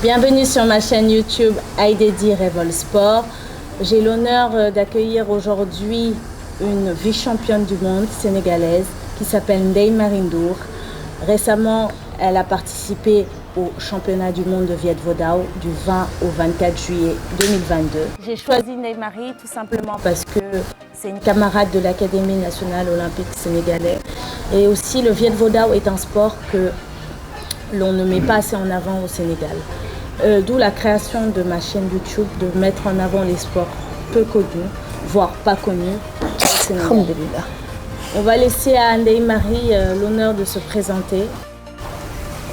Bienvenue sur ma chaîne YouTube Aïdedi Revol Sport. J'ai l'honneur d'accueillir aujourd'hui une vice-championne du monde sénégalaise qui s'appelle Ndeye Marie Ndour. Récemment, elle a participé au championnat du monde de Viet Vo Dao du 20 au 24 juillet 2022. J'ai choisi Ndeye Marie tout simplement parce que c'est une camarade de l'Académie nationale olympique sénégalaise. Et aussi, le Viet Vo Dao est un sport que l'on ne met pas assez en avant au Sénégal. D'où la création de ma chaîne YouTube, de mettre en avant les sports peu connus, voire pas connus au Sénégal. On va laisser à Ndeye Marie l'honneur de se présenter.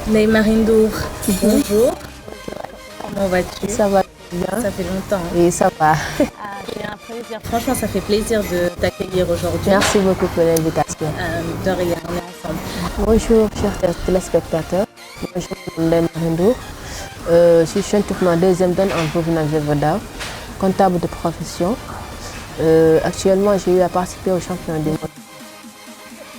Ndeye Marie Ndour, bonjour. Comment vas-tu? Ça va bien. Ça fait longtemps. Oui, ça va. C'est un plaisir. Franchement, ça fait plaisir de t'accueillir aujourd'hui. Merci beaucoup pour l'invitation. De rien, on est ensemble. Bonjour, chers téléspectateurs. Moi, je suis Ndeye Marie Ndour. Je suis champion deuxième dan en provenance de Viet Vo Dao, comptable de profession. Actuellement, j'ai eu à participer au championnat du monde.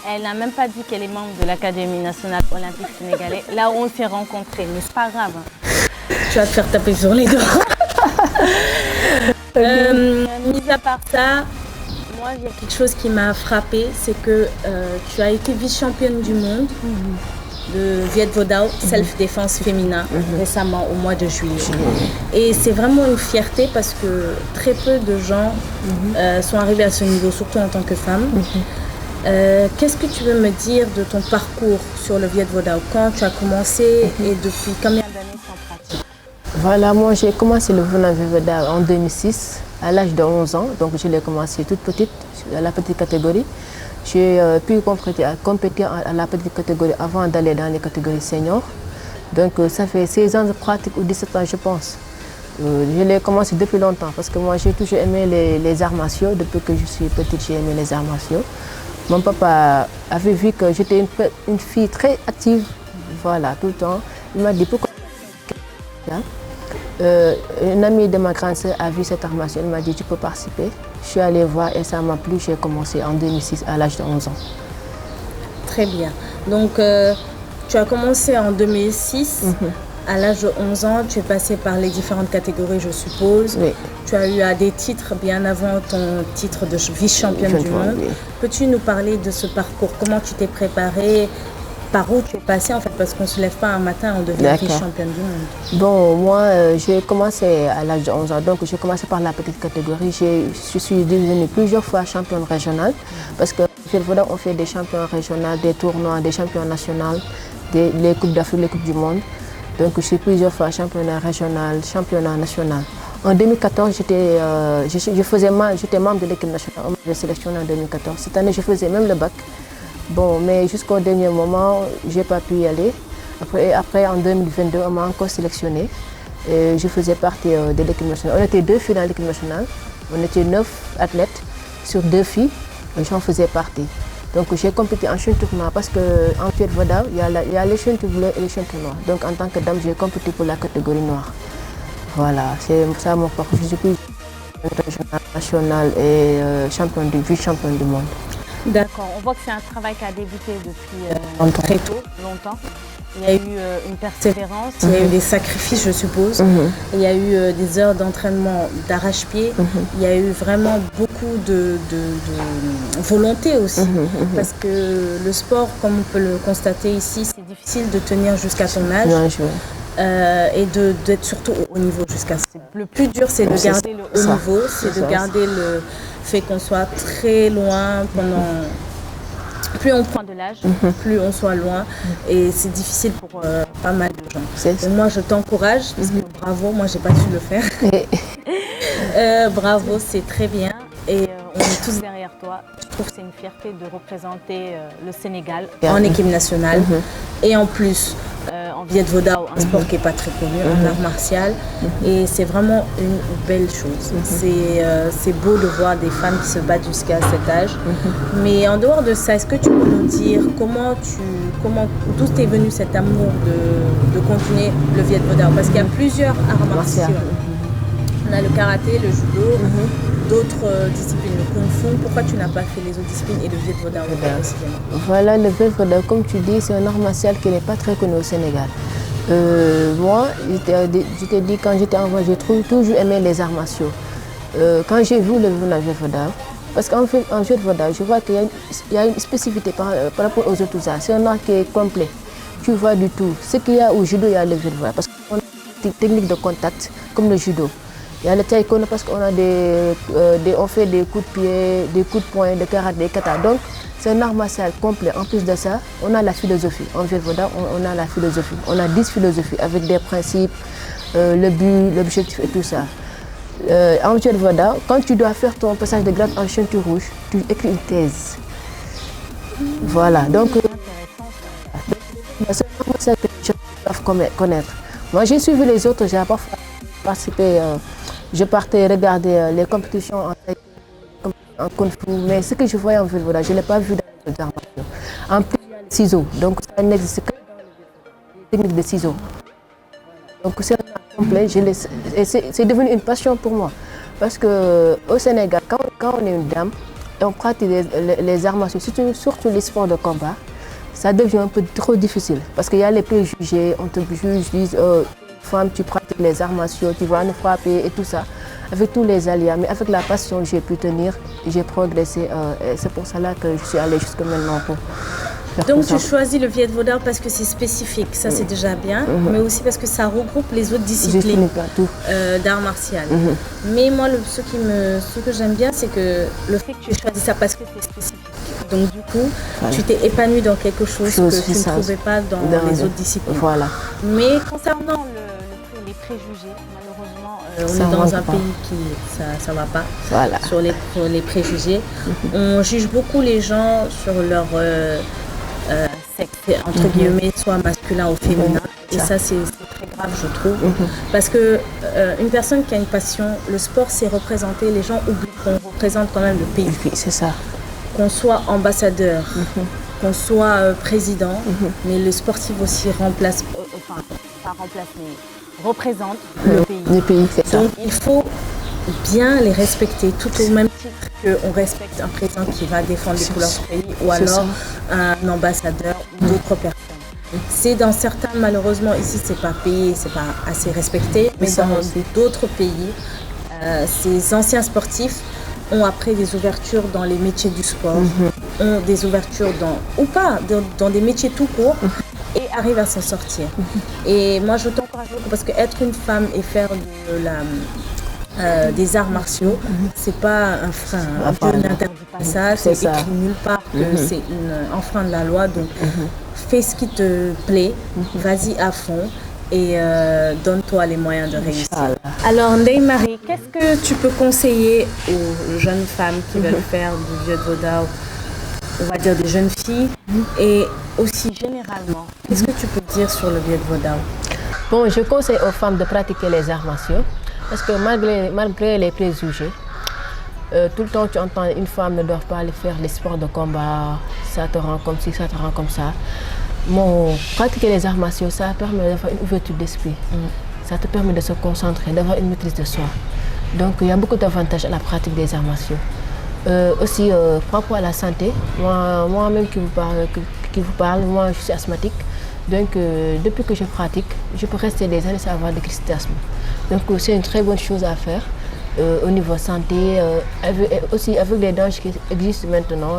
Elle n'a même pas dit qu'elle est membre de l'Académie nationale olympique sénégalaise, là où on s'est rencontrés, mais c'est pas grave. Tu vas te faire taper sur les doigts. Mis à part ça, moi il y a quelque chose qui m'a frappée, c'est que tu as été vice-championne du monde de Viet Vo Dao, self-défense féminin, récemment au mois de juillet. Et c'est vraiment une fierté parce que très peu de gens sont arrivés à ce niveau, surtout en tant que femme. Qu'est-ce que tu veux me dire de ton parcours sur le Viet Vo Dao? Quand tu as commencé et depuis combien d'années tu en pratiques? Voilà, moi j'ai commencé le Viet Vo Dao en 2006, à l'âge de 11 ans. Donc je l'ai commencé toute petite, à la petite catégorie. J'ai pu compétir à la petite catégorie avant d'aller dans les catégories seniors. Donc ça fait 16 ans de pratique ou 17 ans je pense. Je l'ai commencé depuis longtemps parce que moi j'ai toujours aimé les arts martiaux. Depuis que je suis petite, j'ai aimé les arts martiaux. Mon papa avait vu que j'étais une fille très active, voilà, tout le temps. Il m'a dit pourquoi. Une amie de ma grande sœur a vu cette art martial, elle m'a dit tu peux participer. Je suis allée voir et ça m'a plu, j'ai commencé en 2006 à l'âge de 11 ans. Très bien. Donc tu as commencé en 2006. À l'âge de 11 ans, tu es passé par les différentes catégories, je suppose. Oui. Tu as eu des titres bien avant ton titre de vice-championne du monde. Oui. Peux-tu nous parler de ce parcours? Comment tu t'es préparée? Par où tu es passée en fait? Parce qu'on ne se lève pas un matin et on devient vice-championne du monde. Bon, moi, j'ai commencé à l'âge de 11 ans. Donc, j'ai commencé par la petite catégorie. Je suis devenue plusieurs fois championne régionale. Parce que Viet Vo Dao, on fait des champions régionaux, des tournois, des champions nationaux, les Coupes d'Afrique, les Coupes du monde. Donc, je suis plusieurs fois championnat régional, championnat national. En 2014, j'étais membre de l'équipe nationale. On m'avait sélectionné en 2014. Cette année, je faisais même le bac. Bon, mais jusqu'au dernier moment, je n'ai pas pu y aller. Après, en 2022, on m'a encore sélectionné. Et je faisais partie de l'équipe nationale. On était 2 filles dans l'équipe nationale. On était 9 athlètes sur 2 filles. Et j'en faisais partie. Donc j'ai compété en ceinture noire parce qu'en Viet Vo Dao, il y a les ceintures bleues et les ceintures noires. Donc en tant que dame, j'ai compété pour la catégorie noire. Voilà, c'est ça mon parcours. Je suis plus régional, national et vice-championne du monde. D'accord, on voit que c'est un travail qui a débuté depuis très tôt, longtemps. Il y a eu une persévérance, il y a eu des sacrifices, je suppose. Il y a eu des heures d'entraînement d'arrache-pied. Il y a eu vraiment beaucoup de volonté aussi. Parce que le sport, comme on peut le constater ici, c'est difficile de tenir jusqu'à son âge. Et d'être surtout au haut niveau jusqu'à ça. Le plus dur, c'est de garder le haut niveau, c'est de garder le fait qu'on soit très loin pendant... Plus on prend de l'âge, plus on soit loin. Et c'est difficile pour pas mal de gens. Et moi, je t'encourage, parce que bravo, moi, j'ai pas su le faire. Bravo, c'est très bien. Et on est tous derrière toi. Je trouve que c'est une fierté de représenter le Sénégal en équipe nationale. Et en plus, en Viet Vo Dao, un sport qui n'est pas très connu, un art martial. Et c'est vraiment une belle chose. C'est beau de voir des femmes qui se battent jusqu'à cet âge. Mais en dehors de ça, est-ce que tu peux nous dire d'où t'es venu cet amour de continuer le Viet Vo Dao? Parce qu'il y a plusieurs arts martiaux. On a le karaté, le judo, d'autres disciplines, le kung fu. Pourquoi tu n'as pas fait les autres disciplines et le Viet Vo Dao? Voilà, le Viet Vo Dao, comme tu dis, c'est un art martial qui n'est pas très connu au Sénégal. Moi, je t'ai dit, quand j'étais enfant, j'ai toujours aimé les arts martiaux. Quand j'ai vu le Viet Vo Dao, parce qu'en fait, en Viet Vo Dao, je vois qu'il y a une spécificité par rapport aux autres arts. C'est un art qui est complet. Tu vois du tout. Ce qu'il y a au judo, il y a le Viet Vo Dao. Parce qu'on a des techniques de contact, comme le judo. Il y a le taekwondo parce qu'on a on fait des coups de pied, des coups de poing, des karaté, des kata. Donc, c'est un art martial complet. En plus de ça, on a la philosophie. En Viet Vo Dao, on a la philosophie. On a 10 philosophies avec des principes, le but, l'objectif et tout ça. En Viet Vo Dao, quand tu dois faire ton passage de grade en ceinture rouge, tu écris une thèse. Voilà. Donc, c'est un art martial que les gens doivent connaître. Moi, j'ai suivi les autres, j'ai parfois participé. Je partais regarder les compétitions en Kung Fu, mais ce que je voyais en Viet Vo Dao, je ne l'ai pas vu dans les autres arts martiaux. En plus, il y a les ciseaux, donc ça n'existe que dans les techniques de ciseaux. Donc c'est un art complet, c'est devenu une passion pour moi. Parce qu'au Sénégal, quand on est une dame et on pratique les arts martiaux, surtout les sports de combat, ça devient un peu trop difficile. Parce qu'il y a les préjugés, on te juge, disent femme, tu pratiques les arts martiaux, tu vas nous frapper et tout ça. Avec tous les aléas, mais avec la passion, j'ai pu tenir, j'ai progressé. C'est pour cela que je suis allée jusque maintenant. Donc tu choisis le Viet Vo Dao parce que c'est spécifique, ça c'est déjà bien, mais aussi parce que ça regroupe les autres disciplines d'art martial. Mais moi, ce que j'aime bien, c'est que le fait que tu aies choisi ça parce que c'est spécifique. Donc du coup, tu t'es épanoui dans quelque chose que tu ne trouvais pas dans les autres disciplines. Voilà. Mais concernant les préjugés, malheureusement, on est dans un pays qui ça va pas sur les préjugés. On juge beaucoup les gens sur leur sexe, entre guillemets, soit masculin ou féminin. Et ça, c'est très grave, je trouve. Parce que une personne qui a une passion, le sport, c'est représenter. Les gens oublient qu'on représente quand même le pays. Oui, c'est ça. Qu'on soit ambassadeur, qu'on soit président, mais le sportif aussi remplace, enfin, pas remplace, mais représente le pays. Le pays, c'est ça. Donc il faut bien les respecter, tout au même titre qu'on respecte un président qui va défendre les couleurs du pays, ou alors un ambassadeur ou d'autres personnes. C'est dans certains, malheureusement, ici c'est pas payé, c'est pas assez respecté, mais dans d'autres pays, ces anciens sportifs ont après des ouvertures dans les métiers du sport, ont des ouvertures dans des métiers tout court et arrivent à s'en sortir. Et moi je t'encourage beaucoup parce qu'être une femme et faire des arts martiaux, c'est pas un frein. Dieu n'interdit pas ça, c'est écrit nulle part que c'est un frein de la loi. Donc fais ce qui te plaît, vas-y à fond. Et donne-toi les moyens de réussir. Alors Ndeye Marie, qu'est-ce que tu peux conseiller aux jeunes femmes qui veulent faire du Viet Vo Dao, on va dire des jeunes filles, et aussi généralement, qu'est-ce que tu peux dire sur le Viet Vo Dao? Bon, je conseille aux femmes de pratiquer les arts martiaux parce que malgré les préjugés, tout le temps tu entends une femme ne doit pas aller faire les sports de combat, ça te rend comme ci, ça te rend comme ça. Pratiquer les arts martiaux, ça permet d'avoir une ouverture d'esprit. Ça te permet de se concentrer, d'avoir une maîtrise de soi. Donc il y a beaucoup d'avantages à la pratique des arts martiaux. Aussi, par rapport à la santé, moi-même qui vous parle, moi je suis asthmatique. Donc depuis que je pratique, je peux rester des années sans avoir de crise d'asthme. Donc c'est une très bonne chose à faire. Au niveau santé, aussi avec les dangers qui existent maintenant,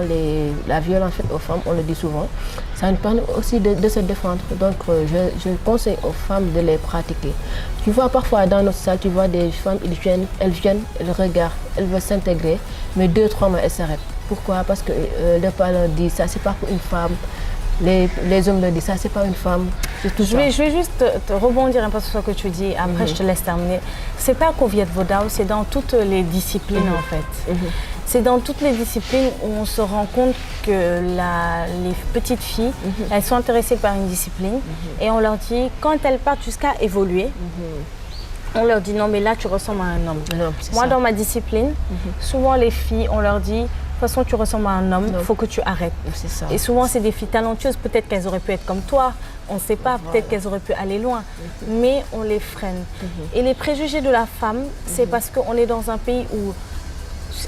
la violence faite aux femmes, on le dit souvent, ça nous permet aussi de se défendre. Donc je conseille aux femmes de les pratiquer. Tu vois parfois dans notre salle, tu vois des femmes, elles viennent, elles regardent, elles veulent s'intégrer, mais 2-3 mois elles s'arrêtent. Pourquoi? Parce que le parent dit ça c'est pas pour une femme. Les hommes le disent, ça c'est pas une femme. Je vais juste te rebondir un peu sur ce que tu dis, après je te laisse terminer. C'est pas qu'au Viet Vo Dao, c'est dans toutes les disciplines en fait. C'est dans toutes les disciplines où on se rend compte que les petites filles, elles sont intéressées par une discipline et on leur dit, quand elles partent jusqu'à évoluer, on leur dit non mais là tu ressembles à un homme. Moi dans ma discipline, souvent les filles, on leur dit, de toute façon, tu ressembles à un homme, il faut que tu arrêtes. Ça. Et souvent, c'est des filles talentueuses. Peut-être qu'elles auraient pu être comme toi, on ne sait pas. Peut-être qu'elles auraient pu aller loin. Mais on les freine. Et les préjugés de la femme, c'est parce qu'on est dans un pays où...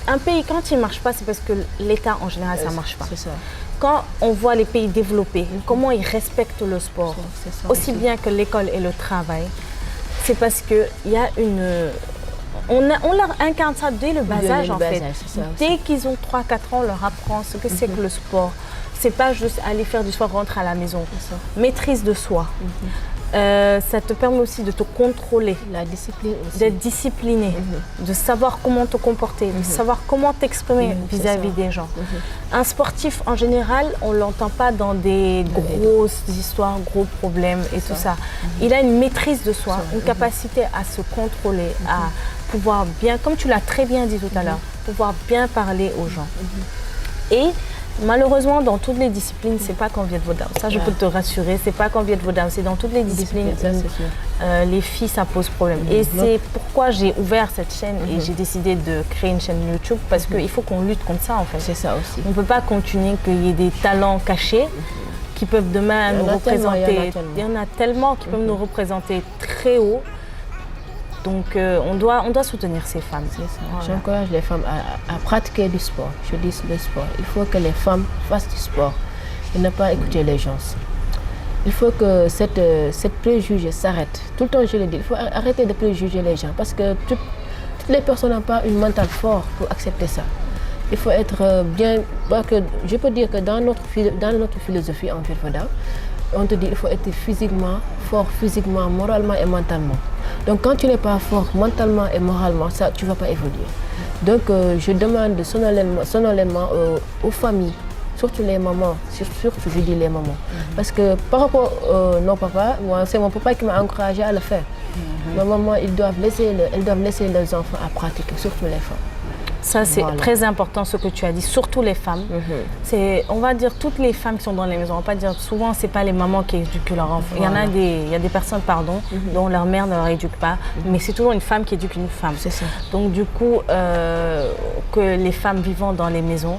Un pays, quand il ne marche pas, c'est parce que l'État, en général, ça ne marche pas. quand on voit les pays développés, comment ils respectent le sport, aussi bien que l'école et le travail, c'est parce qu'il y a une... On leur incarne ça dès le bas âge, en fait. Dès qu'ils ont 3-4 ans, on leur apprend ce que c'est que le sport. C'est pas juste aller faire du sport, rentrer à la maison. Maîtrise de soi. Ça te permet aussi de te contrôler. La discipline aussi. D'être discipliné, de savoir comment te comporter, de savoir comment t'exprimer vis-à-vis des gens. Un sportif, en général, on ne l'entend pas dans des grosses histoires, gros problèmes et tout ça. Il a une maîtrise de soi, une capacité à se contrôler, à pouvoir bien, comme tu l'as très bien dit tout à l'heure, pouvoir bien parler aux gens. Et malheureusement, dans toutes les disciplines, c'est pas qu'en Viet Vo Dao. Ça, je peux te rassurer, c'est pas qu'en Viet Vo Dao, c'est dans toutes les disciplines. Les filles, ça pose problème. Et c'est pourquoi j'ai ouvert cette chaîne et j'ai décidé de créer une chaîne YouTube, parce qu'il faut qu'on lutte contre ça, en fait. C'est ça aussi. On ne peut pas continuer qu'il y ait des talents cachés qui peuvent demain nous représenter. Il y en a tellement qui peuvent nous représenter très haut. Donc on doit soutenir ces femmes. Voilà. J'encourage les femmes à pratiquer du sport. Je dis le sport. Il faut que les femmes fassent du sport et ne pas écouter les gens. Il faut que cette préjugé s'arrête. Tout le temps je le dis, il faut arrêter de préjuger les gens parce que toutes les personnes n'ont pas une mentale forte pour accepter ça. Il faut être bien... Je peux dire que dans notre philosophie en Viet Vo Dao, on te dit qu'il faut être physiquement fort, physiquement, moralement et mentalement. Donc quand tu n'es pas fort mentalement et moralement, ça, tu ne vas pas évoluer. Donc je demande solennellement aux familles, surtout les mamans, surtout je dis les mamans. Parce que par rapport à nos papas, moi c'est mon papa qui m'a encouragé à le faire. Nos mamans, elles doivent laisser leurs enfants à pratiquer, surtout les femmes. Ça, c'est très important ce que tu as dit, surtout les femmes. On va dire toutes les femmes qui sont dans les maisons. On va pas dire souvent, ce n'est pas les mamans qui éduquent leurs enfants. Il y a des personnes, dont leur mère ne leur éduque pas, mais c'est toujours une femme qui éduque une femme. C'est ça. Donc du coup, que les femmes vivant dans les maisons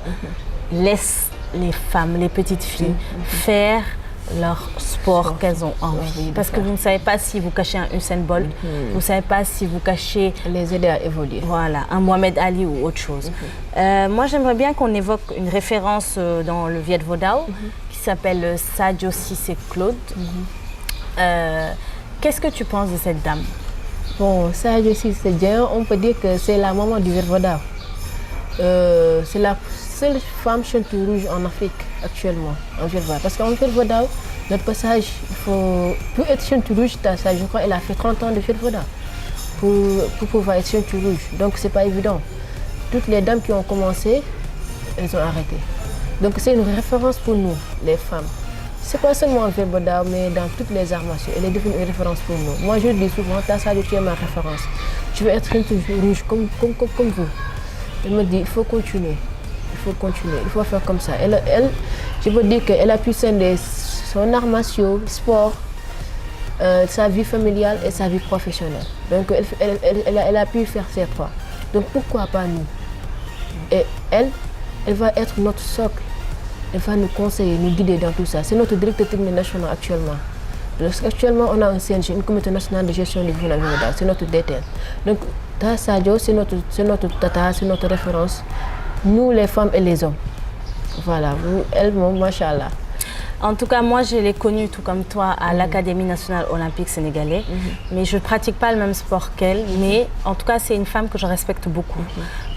laissent les femmes, les petites filles, faire leur sport qu'elles ont envie. Parce que vous ne savez pas si vous cachez un Usain Bolt, vous ne savez pas si vous cachez... Les aider à évoluer. Voilà, un Mohamed Ali ou autre chose. Moi, j'aimerais bien qu'on évoque une référence dans le Viet Vo Dao qui s'appelle Sadio Cissé Claude. Qu'est-ce que tu penses de cette dame? Bon, Sadio Cissé Dieng, on peut dire que c'est la maman du Viet Vo Dao. C'est la seule femme chanteuse rouge en Afrique actuellement, en Viet Vo Dao. Parce qu'en Viet Vo Dao, notre passage, pour être chanteuse rouge, je crois qu'elle a fait 30 ans de Viet Vo Dao pour pouvoir être chanteuse rouge. Donc c'est pas évident. Toutes les dames qui ont commencé, elles ont arrêté. Donc c'est une référence pour nous, les femmes. C'est pas seulement en Viet Vo Dao, mais dans toutes les arts martiaux. Elle est devenue une référence pour nous. Moi je dis souvent, Sadio, tu es ma référence. Je veux être chanteuse rouge comme vous. Elle me dit, il faut continuer. Il faut faire comme ça. Je veux dire qu'elle a pu scinder son art martiaux, sport, sa vie familiale et sa vie professionnelle. Donc elle a pu faire ces trois. Donc pourquoi pas nous? Et elle va être notre socle. Elle va nous conseiller, nous guider dans tout ça. C'est notre directeur technique national actuellement. Parce qu'actuellement, on a un CNG, une communauté nationale de gestion du Viet Vo Dao. C'est notre DTN. Donc Sadio, c'est notre tata, c'est notre référence. Nous, les femmes et les hommes. Voilà, elle, machallah. En tout cas, moi, je l'ai connue tout comme toi à l'Académie nationale olympique sénégalaise. Mais je ne pratique pas le même sport qu'elle. Mais en tout cas, c'est une femme que je respecte beaucoup.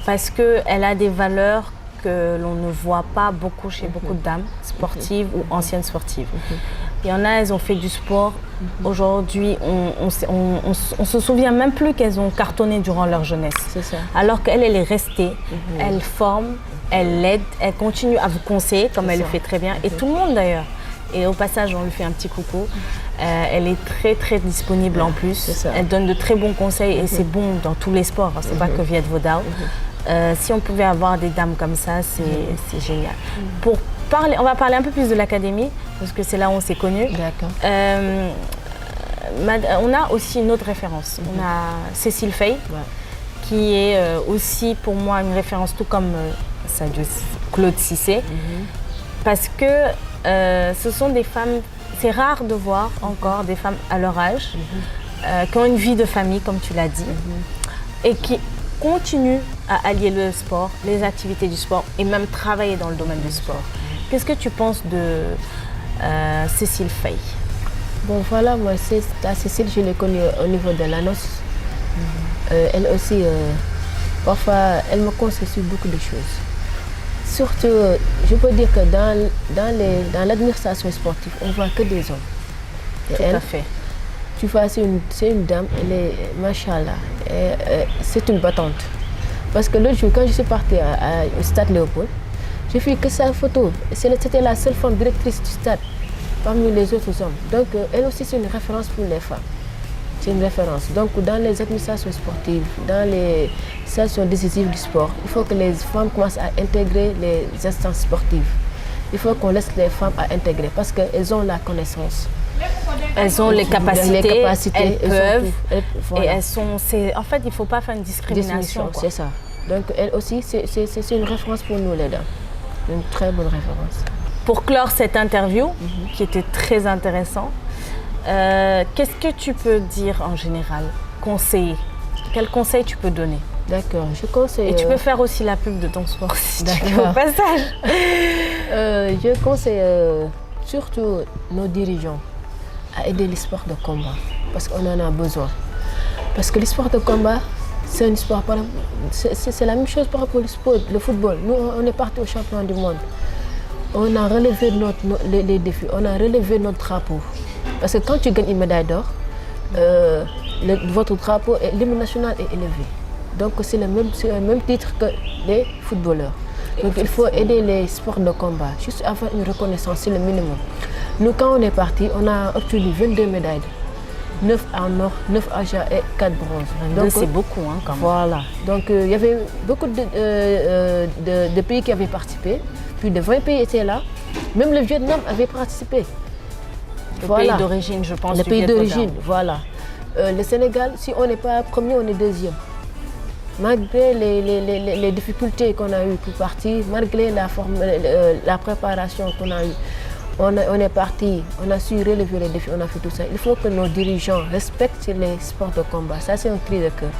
Parce qu'elle a des valeurs que l'on ne voit pas beaucoup chez beaucoup de dames sportives ou anciennes sportives. Il y en a, elles ont fait du sport. Aujourd'hui, on se souvient même plus qu'elles ont cartonné durant leur jeunesse. C'est ça. Alors qu'elle, elle est restée, elle forme, elle aide, elle continue à vous conseiller, comme elle le fait très bien. Et tout le monde d'ailleurs. Et au passage, on lui fait un petit coucou. Elle est très très disponible en plus. Elle donne de très bons conseils et c'est bon dans tous les sports. C'est pas que Viet Vo Dao. Si on pouvait avoir des dames comme ça, c'est génial. Pour parler, on va parler un peu plus de l'académie, parce que c'est là où on s'est connus. D'accord. On a aussi une autre référence. On a Cécile Faye, qui est aussi pour moi une référence, tout comme Claude Cissé, parce que ce sont des femmes, c'est rare de voir encore des femmes à leur âge, qui ont une vie de famille, comme tu l'as dit, et qui continuent à allier le sport, les activités du sport et même travailler dans le domaine du sport. Qu'est-ce que tu penses de Cécile Faye? Bon, voilà, moi, la Cécile, je l'ai connue au niveau de la noce. Elle aussi, parfois, elle me conseille sur beaucoup de choses. Surtout, je peux dire que dans l'administration sportive, on ne voit que des hommes. Et Tout à fait. Tu vois, c'est une dame, elle est, machallah, c'est une battante. Parce que l'autre jour, quand je suis partie au stade Léopold, j'ai vu que sa photo, c'était la seule femme directrice du stade parmi les autres hommes. Donc, elle aussi, c'est une référence pour les femmes. C'est une référence. Donc, dans les administrations sportives, dans les stations décisives du sport, il faut que les femmes commencent à intégrer les instances sportives. Il faut qu'on laisse les femmes à intégrer parce qu'elles ont la connaissance. Elles ont les capacités, elles peuvent, voilà. et elles sont... En fait, il ne faut pas faire une discrimination. C'est ça. Donc, elle aussi, c'est une référence pour nous, les dames. Une très bonne référence. Pour clore cette interview, qui était très intéressante, qu'est-ce que tu peux dire en général? Conseiller. Quel conseil tu peux donner? D'accord, je conseille... Et tu peux faire aussi la pub de ton sport si tu veux, au passage. Je conseille surtout nos dirigeants à aider les sports de combat parce qu'on en a besoin. Parce que les sports de combat, c'est un sport, c'est la même chose par rapport au sport, le football. Nous, on est parti au championnat du monde. On a relevé les défis, on a relevé notre drapeau. Parce que quand tu gagnes une médaille d'or, votre drapeau, l'hymne national est élevé. Donc c'est le même titre que les footballeurs. Donc il faut aider les sports de combat, juste avoir une reconnaissance, c'est le minimum. Nous, quand on est parti, on a obtenu 22 médailles. 9 en or, 9 argent et 4 bronzes. Donc c'est beaucoup quand même. Voilà. Donc il y avait beaucoup de pays qui avaient participé. Plus de 20 pays étaient là. Même le Vietnam avait participé. Le pays d'origine, je pense. Le pays d'origine, voilà. Le Sénégal, si on n'est pas premier, on est deuxième. Malgré les difficultés qu'on a eues pour partir, malgré la préparation qu'on a eue, on est parti, on a su relever les défis, on a fait tout ça. Il faut que nos dirigeants respectent les sports de combat. Ça, c'est un cri de cœur.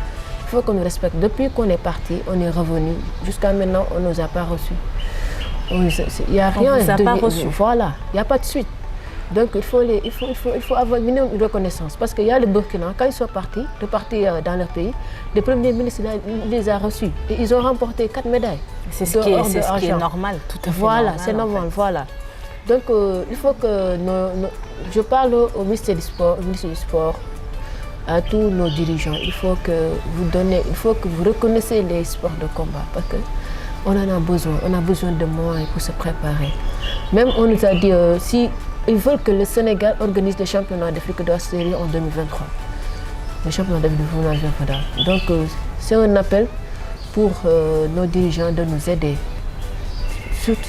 Il faut qu'on nous respecte. Depuis qu'on est parti, on est revenu. Jusqu'à maintenant, on ne nous a pas reçus. Il n'y a rien. On ne nous a pas reçus. Voilà, il n'y a pas de suite. Donc il faut avoir minimum une reconnaissance. Parce qu'il y a le Burkina, quand ils sont partis, dans leur pays, le premier ministre les a reçus. Et ils ont remporté 4 médailles. C'est ce qui est normal, tout à fait. Voilà, c'est normal, voilà. Donc il faut que je parle au ministre du Sport, à tous nos dirigeants. Il faut que vous reconnaissiez les sports de combat parce qu'on en a besoin. On a besoin de moyens pour se préparer. Même on nous a dit si ils veulent que le Sénégal organise le championnat d'Afrique de la série en 2023. Le championnat d'Afrique de 2023. Donc c'est un appel pour nos dirigeants de nous aider.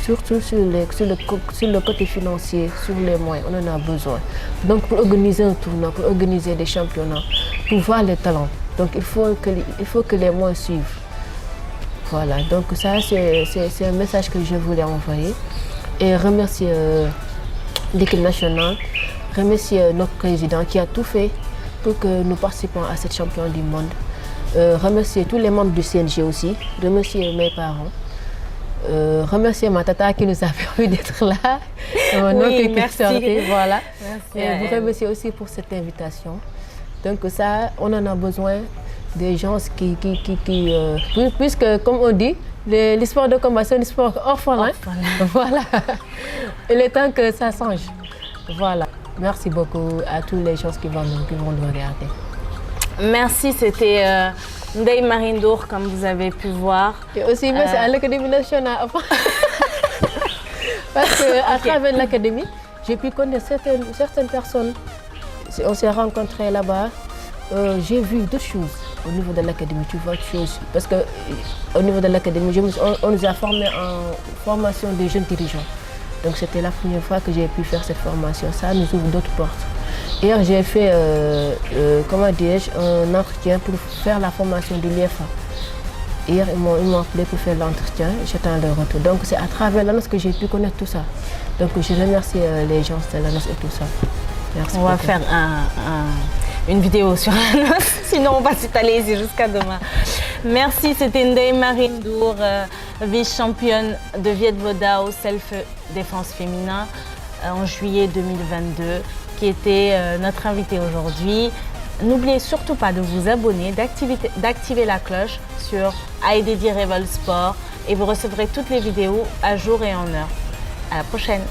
Surtout sur le côté financier, sur les moyens, on en a besoin. Donc pour organiser un tournoi, pour organiser des championnats, pour voir les talents, donc il faut que les moyens suivent. Voilà, donc ça c'est un message que je voulais envoyer. Et remercier l'équipe nationale, remercier notre président qui a tout fait pour que nous participions à cette championne du monde. Remercier tous les membres du CNG aussi, remercier mes parents. Remercier ma tata qui nous a permis d'être là. Oui, merci. Voilà. Merci et vous remercier aussi pour cette invitation. Donc ça, on en a besoin des gens qui puisque comme on dit, les sports de combat, c'est un sport orphelin. Voilà. Il est temps que ça change. Voilà. Merci beaucoup à tous les gens qui vont nous regarder. Merci, c'était Ndeye Marie Ndour, comme vous avez pu voir. Et aussi merci à l'Académie nationale. Parce qu'à travers l'Académie, j'ai pu connaître certaines personnes. On s'est rencontrés là-bas. J'ai vu d'autres choses au niveau de l'Académie. Tu vois, parce qu'au niveau de l'Académie, on nous a formés en formation des jeunes dirigeants. Donc c'était la première fois que j'ai pu faire cette formation. Ça nous ouvre d'autres portes. Hier, j'ai fait un entretien pour faire la formation de l'IFA. Hier, ils m'ont appelé pour faire l'entretien. J'attends leur retour. Donc c'est à travers l'annonce que j'ai pu connaître tout ça. Donc je remercie les gens de l'annonce et tout ça. Merci. On va faire une vidéo sur l'annonce, sinon on va s'étaler ici jusqu'à demain. Merci, c'était Ndeye Marie Ndour. vice-championne de Viet Vo Dao Self-Défense féminin en juillet 2022, qui était notre invitée aujourd'hui. N'oubliez surtout pas de vous abonner, d'activer la cloche sur IDD Revolsport et vous recevrez toutes les vidéos à jour et en heure. À la prochaine!